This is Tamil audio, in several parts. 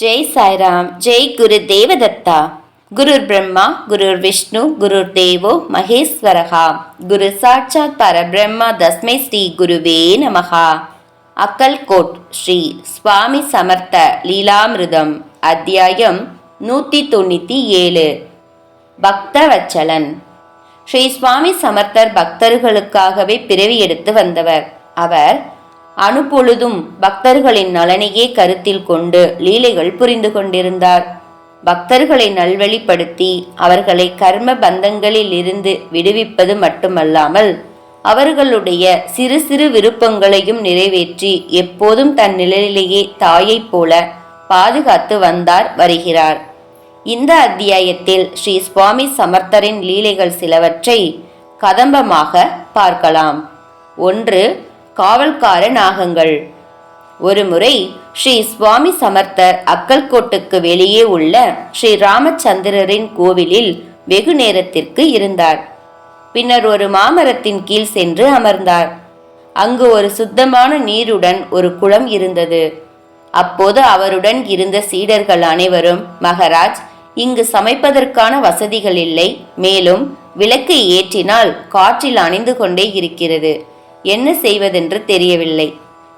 ஜெய் சாய்ராம். ஜெய் குரு தேவதத்தா. குருர் பிரம்மா குருர் விஷ்ணு குருர் தேவோ மகேஸ்வரகா. குரு சாட்சாத் பரபிரம்மா தஸ்மை ஸ்ரீ குருவே நமகா. அக்கல்கோட் ஸ்ரீ சுவாமி சமர்த்த லீலாமிருதம். அத்தியாயம் 197. பக்தவச்சலன். ஸ்ரீ சுவாமி சமர்த்தர் பக்தர்களுக்காகவே பிறவி எடுத்து வந்தவர். அவர் அனுப்பொழுதும் பக்தர்களின் நலனையே கருத்தில் கொண்டு லீலைகள் புரிந்து கொண்டிருந்தார். பக்தர்களை நல்வழிப்படுத்தி அவர்களை கர்ம பந்தங்களில் இருந்து விடுவிப்பது மட்டுமல்லாமல் அவர்களுடைய சிறு சிறு விருப்பங்களையும் நிறைவேற்றி எப்போதும் தன் நிழலிலேயே தாயைப் போல பாதுகாத்து வருகிறார். இந்த அத்தியாயத்தில் ஸ்ரீ சுவாமி சமர்த்தரின் லீலைகள் சிலவற்றை கதம்பமாக பார்க்கலாம். 1. காவல்கார நாகங்கள். ஒருமுறை ஸ்ரீ சுவாமி சமர்த்தர் அக்கல்கோட்டுக்கு வெளியே உள்ள ஸ்ரீ ராமச்சந்திரரின் கோவிலில் வெகு நேரத்திற்கு இருந்தார். பின்னர் ஒரு மாமரத்தின் கீழ் சென்று அமர்ந்தார். அங்கு ஒரு சுத்தமான நீருடன் ஒரு குளம் இருந்தது. அப்போது அவருடன் இருந்த சீடர்கள் அனைவரும், மகாராஜ், இங்கு சமைப்பதற்கான வசதிகள் இல்லை. மேலும் விளக்கை ஏற்றினால் காற்றில் அணிந்து கொண்டே இருக்கிறது. என்ன செய்வதென்று தெரியவில்லை.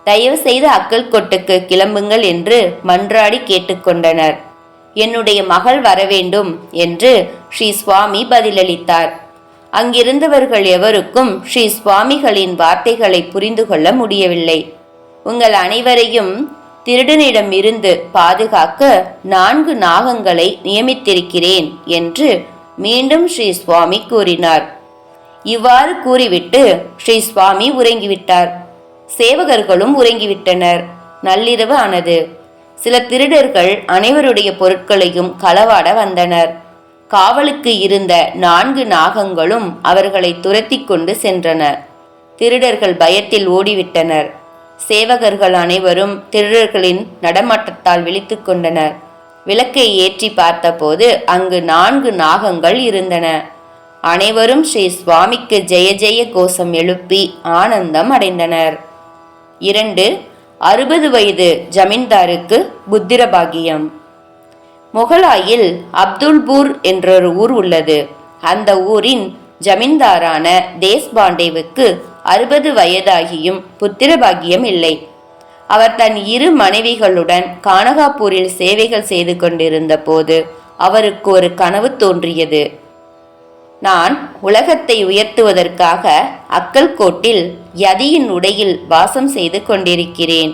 தயவு செய்து அக்கல்கோட்டுக்கு கிளம்புங்கள் என்று மன்றாடி கேட்டுக்கொண்டனர். என்னுடைய மகள் வரவேண்டும் என்று ஸ்ரீ சுவாமி பதிலளித்தார். அங்கிருந்தவர்கள் எவருக்கும் ஸ்ரீ சுவாமிகளின் வார்த்தைகளை புரிந்து கொள்ள முடியவில்லை. உங்கள் அனைவரையும் திருடனிடம் இருந்து பாதுகாக்க 4 நாகங்களை நியமித்திருக்கிறேன் என்று மீண்டும் ஸ்ரீ சுவாமி கூறினார். இவ்வாறு கூறிவிட்டு ஸ்ரீ சுவாமி உறங்கிவிட்டார். சேவகர்களும் உறங்கிவிட்டனர். நள்ளிரவு ஆனது. சில திருடர்கள் அனைவருடைய பொருட்களையும் களவாட வந்தனர். காவலுக்கு இருந்த 4 நாகங்களும் அவர்களை துரத்தி கொண்டு சென்றன. திருடர்கள் பயத்தில் ஓடிவிட்டனர். சேவகர்கள் அனைவரும் திருடர்களின் நடமாட்டத்தால் விழித்து கொண்டனர். விளக்கை ஏற்றி பார்த்தபோது அங்கு 4 நாகங்கள் இருந்தன. அனைவரும் ஸ்ரீ சுவாமிக்கு ஜெய ஜெய கோஷம் எழுப்பி ஆனந்தம் அடைந்தனர். 2. 60 வயது ஜமீன்தாருக்கு புத்திரபாகியம். முகலாயில் அப்துல்பூர் என்றொரு ஊர் உள்ளது. அந்த ஊரின் ஜமீன்தாரான தேஷ்பாண்டேவுக்கு 60 வயதாகியும் புத்திரபாகியம் இல்லை. அவர் தன் 2 மனைவிகளுடன் கானகாப்பூரில் சேவைகள் செய்து கொண்டிருந்த போது அவருக்கு ஒரு கனவு தோன்றியது. நான் உலகத்தை உயர்த்துவதற்காக அக்கல்கோட்டில் யதியின் உடையில் வாசம் செய்து கொண்டிருக்கிறேன்.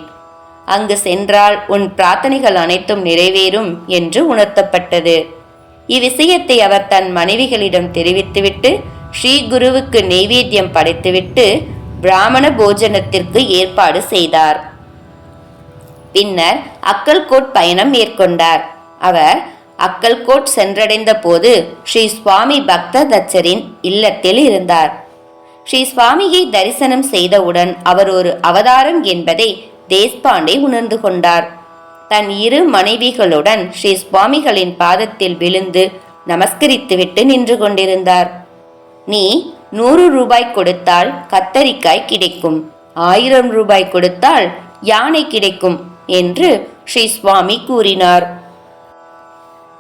அங்கு சென்றால் உன் பிரார்த்தனைகள் அனைத்தும் நிறைவேறும் என்று உணர்த்தப்பட்டது. இவ்விஷயத்தை அவர் தன் மனைவிகளிடம் தெரிவித்துவிட்டு ஸ்ரீ குருவுக்கு நெய்வேத்தியம் படைத்துவிட்டு பிராமண போஜனத்திற்கு ஏற்பாடு செய்தார். பின்னர் அக்கல்கோட் பயணம் மேற்கொண்டார். அவர் அக்கல்கோட் சென்றடைந்த போது ஸ்ரீ சுவாமி பக்ததச்சரின் இல்லத்தில் இருந்தார். ஸ்ரீ சுவாமியை தரிசனம் செய்தவுடன் அவர் ஒரு அவதாரம் என்பதை தேஷ்பாண்டே உணர்ந்து கொண்டார். தன் 2 மனைவிகளுடன் ஸ்ரீ சுவாமிகளின் பாதத்தில் விழுந்து நமஸ்கரித்துவிட்டு நின்று கொண்டிருந்தார். நீ 100 ரூபாய் கொடுத்தால் கத்தரிக்காய் கிடைக்கும், 1000 ரூபாய் கொடுத்தால் யானை கிடைக்கும் என்று ஸ்ரீ சுவாமி கூறினார்.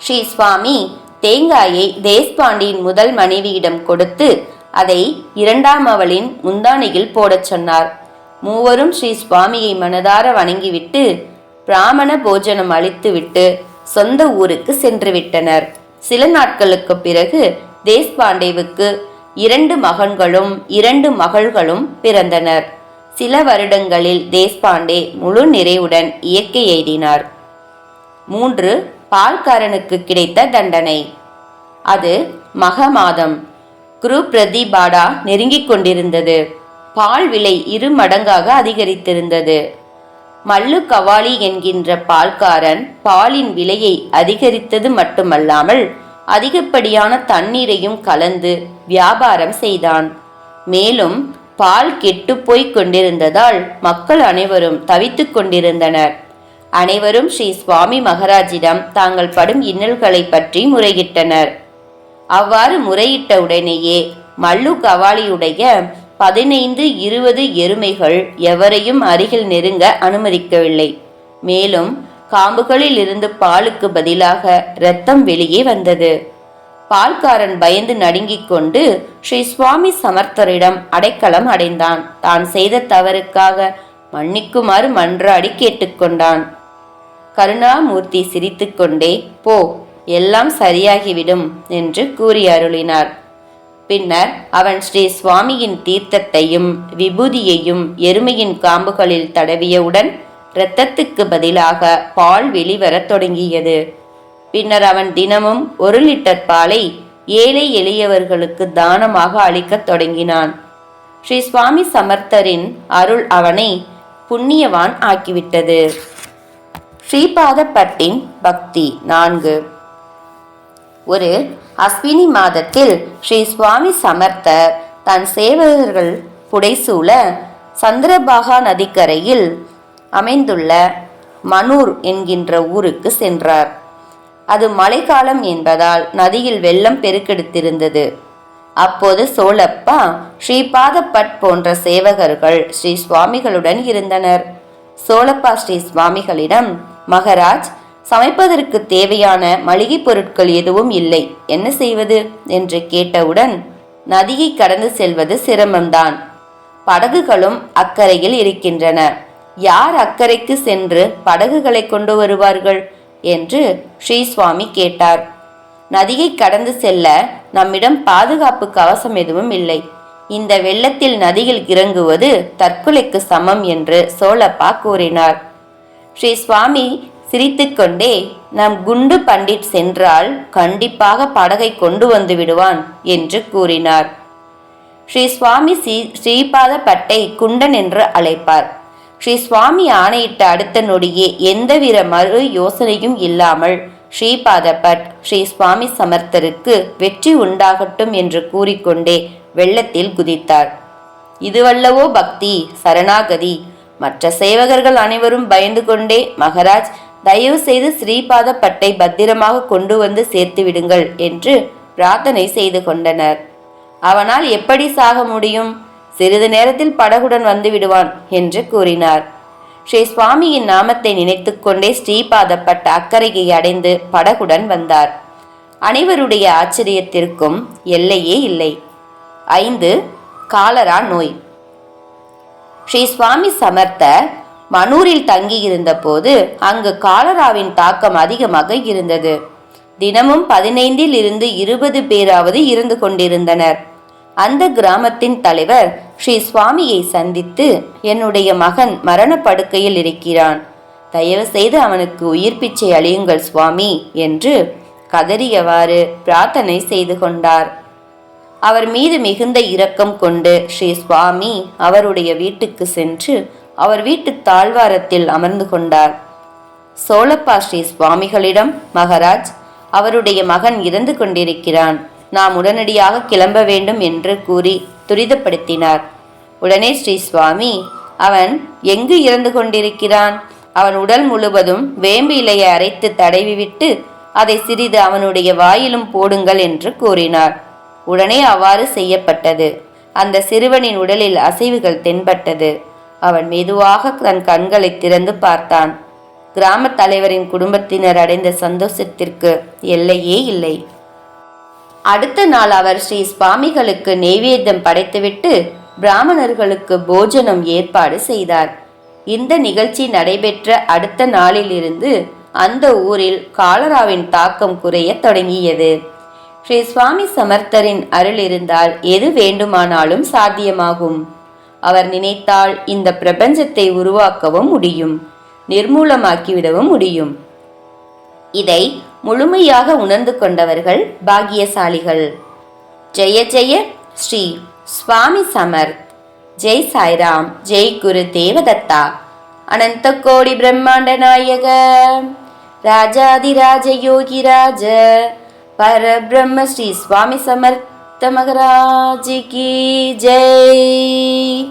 ஸ்ரீ சுவாமி தேங்காயை தேஷ்பாண்டியின் முதல் மனைவியிடம் கொடுத்து அதை 2ஆம் அவளின் முந்தானையில் போடச் சொன்னார். மூவரும் ஸ்ரீ சுவாமியை மனதார வணங்கிவிட்டு பிராமண போஜனம் அளித்துவிட்டு சொந்த ஊருக்கு சென்று விட்டனர். சில நாட்களுக்கு பிறகு தேஷ்பாண்டேவுக்கு 2 மகன்களும் 2 மகள்களும் பிறந்தனர். சில வருடங்களில் தேஷ்பாண்டே முழு நிறைவுடன் இயற்கை எய்தினார். 3. பால்காரனுக்கு கிடைத்த தண்டனை. அது மக மாதம். குரு பிரதிபாடா நெருங்கிக் கொண்டிருந்தது. பால் விலை 2 மடங்காக அதிகரித்திருந்தது. மல்லு கவாலி என்கின்ற பால்காரன் பாலின் விலையை அதிகரித்தது மட்டுமல்லாமல் அதிகப்படியான தண்ணீரையும் கலந்து வியாபாரம் செய்தான். மேலும் பால் கெட்டுப்போய்க் கொண்டிருந்ததால் மக்கள் அனைவரும் தவித்துக் கொண்டிருந்தனர். அனைவரும் ஸ்ரீ சுவாமி மகாராஜிடம் தாங்கள் படும் இன்னல்களை பற்றி முறையிட்டனர். அவ்வாறு முறையிட்ட உடனேயே மல்லு கவாலியுடைய 15-20 எருமைகள் எவரையும் அருகில் நெருங்க அனுமதிக்கவில்லை. மேலும் காம்புகளில் இருந்து பாலுக்கு பதிலாக இரத்தம் வெளியே வந்தது. பால்காரன் பயந்து நடுங்கிக் கொண்டு ஸ்ரீ சுவாமி சமர்த்தரிடம் அடைக்கலம் அடைந்தான். தான் செய்த தவறுக்காக மன்னிக்குமாறு மன்றாடி கேட்டுக்கொண்டான். கருணாமூர்த்தி சிரித்துக்கொண்டே, போ, எல்லாம் சரியாகிவிடும் என்று கூறி அருளினார். பின்னர் அவன் ஸ்ரீ சுவாமியின் தீர்த்தத்தையும் விபூதியையும் எருமையின் காம்புகளில் தடவியவுடன் இரத்தத்துக்கு பதிலாக பால் வெளிவரத் தொடங்கியது. பின்னர் அவன் தினமும் 1 லிட்டர் பாலை ஏழை எளியவர்களுக்கு தானமாக அளிக்கத் தொடங்கினான். ஸ்ரீ சுவாமி சமர்த்தரின் அருள் அவனை புண்ணியவான் ஆக்கிவிட்டது. ஸ்ரீபாத பட்டின் பக்தி 4. ஒரு அஸ்வினி மாதத்தில் ஸ்ரீ சுவாமி சமர்த்தர் தன் சேவகர்கள் புடைசூழ சந்திரபாகா நதிக்கரையில் அமைந்துள்ள மனூர் என்கின்ற ஊருக்கு சென்றார். அது மழைக்காலம் என்பதால் நதியில் வெள்ளம் பெருக்கெடுத்திருந்தது. அப்போது சோழப்பா, ஸ்ரீபாத பட் போன்ற சேவகர்கள் ஸ்ரீ சுவாமிகளுடன் இருந்தனர். சோழப்பா ஸ்ரீ சுவாமிகளிடம், மகராஜ், சமைப்பதற்கு தேவையான மளிகை பொருட்கள் எதுவும் இல்லை, என்ன செய்வது என்று கேட்டவுடன், நதியை கடந்து செல்வது சிரமம்தான், படகுகளும் அக்கறையில் இருக்கின்றன, யார் அக்கறைக்கு சென்று படகுகளை கொண்டு வருவார்கள் என்று ஸ்ரீ சுவாமி கேட்டார். நதியை கடந்து செல்ல நம்மிடம் பாதுகாப்பு கவசம் எதுவும் இல்லை, இந்த வெள்ளத்தில் நதியில் இறங்குவது தற்கொலைக்கு சமம் என்று சோழப்பா கூறினார். ஸ்ரீ சுவாமி சிரித்துக்கொண்டே, நம் குண்டு பண்டிட் சென்றால் கண்டிப்பாக படகை கொண்டு வந்து விடுவான் என்று கூறினார். ஸ்ரீ சுவாமி ஸ்ரீபாத பட்டை குண்டன் என்று அழைப்பார். ஸ்ரீ சுவாமி ஆணையிட்ட அடுத்த நொடியே எந்தவித மறு யோசனையும் இல்லாமல் ஸ்ரீபாத பட் ஸ்ரீ சுவாமி சமர்த்தருக்கு வெற்றி உண்டாகட்டும் என்று கூறிக்கொண்டே வெள்ளத்தில் குதித்தார். இதுவல்லவோ பக்தி, சரணாகதி. மற்ற சேவகர்கள் அனைவரும் பயந்து கொண்டே, மகராஜ், தயவு செய்து ஸ்ரீபாத பட்டை பத்திரமாக கொண்டு வந்து சேர்த்து விடுங்கள் என்று பிரார்த்தனை செய்து கொண்டனர். அவனால் எப்படி சாக முடியும்? சிறிது நேரத்தில் படகுடன் வந்து விடுவான் என்று கூறினார். ஸ்ரீ சுவாமியின் நாமத்தை நினைத்து கொண்டே ஸ்ரீபாத பட் அக்கறையை அடைந்து படகுடன் வந்தார். அனைவருடைய ஆச்சரியத்திற்கும் எல்லையே இல்லை. 5. காலரா நோய். ஸ்ரீ சுவாமி சமர்த்தர் மனூரில் தங்கியிருந்த போது அங்கு காலராவின் தாக்கம் அதிகமாக இருந்தது. தினமும் 15 இருந்து 20 பேராவது இருந்து கொண்டிருந்தனர். அந்த கிராமத்தின் தலைவர் ஸ்ரீ சுவாமியை சந்தித்து, என்னுடைய மகன் மரணப்படுக்கையில் இருக்கிறான், தயவு செய்து அவனுக்கு உயிர் பிச்சை அளியுங்கள் சுவாமி என்று கதறியவாறு பிரார்த்தனை செய்து கொண்டார். அவர் மீது மிகுந்த இரக்கம் கொண்டு ஸ்ரீ சுவாமி அவருடைய வீட்டுக்கு சென்று அவர் வீட்டு தாழ்வாரத்தில் அமர்ந்து கொண்டார். சோழப்பா ஸ்ரீ சுவாமிகளிடம், மகராஜ், அவருடைய மகன் இறந்து கொண்டிருக்கிறான், நாம் உடனடியாக கிளம்ப வேண்டும் என்று கூறி துரிதப்படுத்தினார். உடனே ஸ்ரீ சுவாமி, அவன் எங்கு இறந்து கொண்டிருக்கிறான்? அவன் உடல் முழுவதும் வேம்பு இலையை அரைத்து தடவிவிட்டு அதை சிறிது அவனுடைய வாயிலும் போடுங்கள் என்று கூறினார். உடனே அவ்வாறு செய்யப்பட்டது. அந்த சிறுவனின் உடலில் அசைவுகள் தென்பட்டது. அவன் மெதுவாக தன் கண்களை திறந்து பார்த்தான். கிராம தலைவரின் குடும்பத்தினர் அடைந்த சந்தோஷத்திற்கு எல்லையே இல்லை. அடுத்த நாள் அவர் ஸ்ரீ சுவாமிகளுக்கு நெய்வேத்தியம் படைத்துவிட்டு பிராமணர்களுக்கு போஜனம் ஏற்பாடு செய்தார். இந்த நிகழ்ச்சி நடைபெற்ற அடுத்த நாளிலிருந்து அந்த ஊரில் காலராவின் தாக்கம் குறைய தொடங்கியது. ஸ்ரீ சுவாமி சமர்த்தரின் அருள் இருந்தால் எது வேண்டுமானாலும் சாத்தியமாகும். அவர் நினைத்தால் இந்த பிரபஞ்சத்தை உருவாக்கவும் முடியும், நிர்மூலமாக்கிவிடவும் முடியும். இதை முழுமையாக உணர்ந்து கொண்டவர்கள் பாக்கியசாலிகள். ஜெய ஜெய ஸ்ரீ சுவாமி சமர்த். ஜெய் சாய்ராம். ஜெய் குரு தேவதத்தா. அனந்த கோடி பிரம்மாண்ட நாயக ராஜாதிராஜ யோகிராஜ பரபிரம்ம ஸ்ரீ சுவாமி சமர்த்த மகராஜ் கி ஜெய்.